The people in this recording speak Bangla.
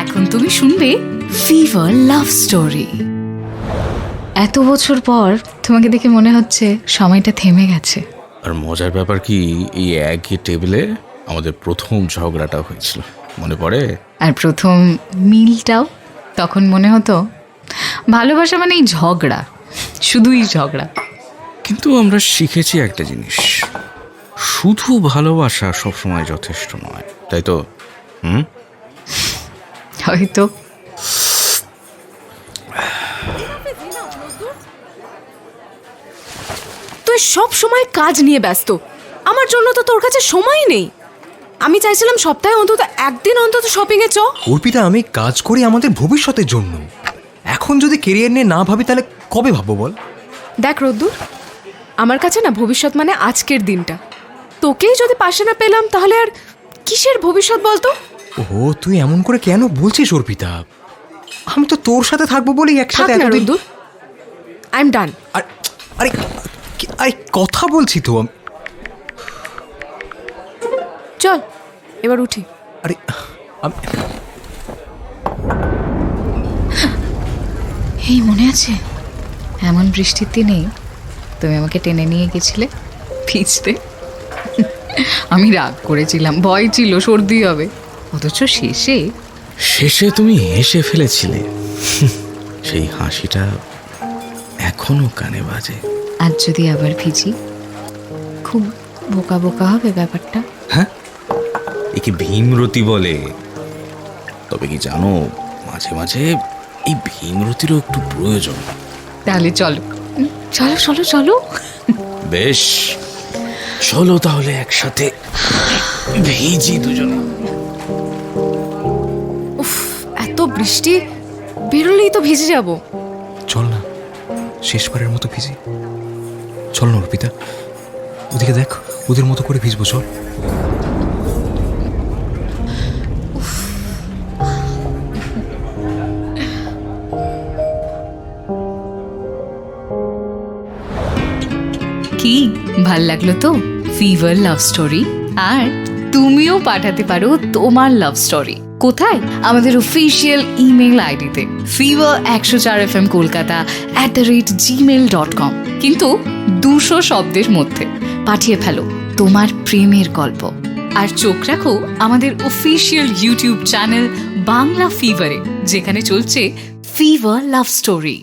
এখন তুমি শুনবে ফিভার লাভ স্টোরি। এত বছর পর তোমাকে দেখে মনে হচ্ছে সময়টা থেমে গেছে। আর মজার ব্যাপার কি, এই একই টেবিলে আমাদের প্রথম ঝগড়াটা হয়েছিল, মনে পড়ে? আর প্রথম মিলটাও তখন মনে হতো ভালোবাসা মানে এই ঝগড়া, শুধুই ঝগড়া। কিন্তু আমরা শিখেছি একটা জিনিস, শুধু ভালোবাসা সবসময় যথেষ্ট নয়, তাই তো? হয়তো। তুই সব সময় কাজ নিয়ে ব্যস্ত, আমার জন্য তো তোর কাছে সময় নেই। আমি চাইছিলাম সপ্তাহে অন্তত একদিন অন্তত শপিং এ চ। অর্পিতা, আমি কাজ করি আমাদের ভবিষ্যতের জন্য। এখন যদি কেরিয়ার নিয়ে না ভাবি তাহলে কবে ভাববো বল? দেখ রোদ্দুর, আমার কাছে না ভবিষ্যৎ মানে আজকের দিনটা। তোকেই যদি পাশে না পেলাম তাহলে আর কিসের ভবিষ্যৎ বলতো? ও, তুই এমন করে কেন বলছিস অর্পিতা? আমি তো তোর সাথে থাকবো বলেই থাক একসাথে না এতদিন। রোদ্দুর, আই এম ডান। আরে আরে কথা বলছি তো আমি। চল এবার উঠি। আরে এই মনে আছে এমন বৃষ্টির দিনে তুমি আমাকে টেনে নিয়ে গেছিলে ভিজতে? আমি রাগ করেছিলাম, ভয় ছিল সর্দি হবে, অথচ শেষে তুমি হেসে ফেলেছিলে। সেই হাসিটা এখনো কানে বাজে। আজ যদি আবার ভিজি খুব বোকা বোকা হবে ব্যাপারটা। হ্যাঁ, একে ভীমরতি বলে। তবে কি জানো, মাঝে মাঝে এই ভীমরতিরও একটু প্রয়োজন। তাহলে চলো চলো চলো চলো। বেশ, চলো তাহলে একসাথে ভিজি দুজনে। উফ, এত বৃষ্টি, বেরোলেই তো ভিজে যাব। চল না, শেষবারের মতো ভিজি। চল না অর্পিতা, ওদিকে দেখ, ওদের মতো করে ভিজবো। চল। কি ভাল লাগলো তো ফিভার লাভ স্টোরি? আর তুমিও পাঠাতে পারো তোমার লাভ স্টোরি। কোথায়? আমাদের অফিসিয়াল ইমেল আইডিতে fever104fm kolkata@gmail.com, কিন্তু 200 শব্দের মধ্যে পাঠিয়ে ফেলো তোমার প্রেমের গল্প। আর চোখ রাখো আমাদের অফিসিয়াল ইউটিউব চ্যানেল বাংলা ফিভারে, যেখানে চলছে ফিভার লাভ স্টোরি।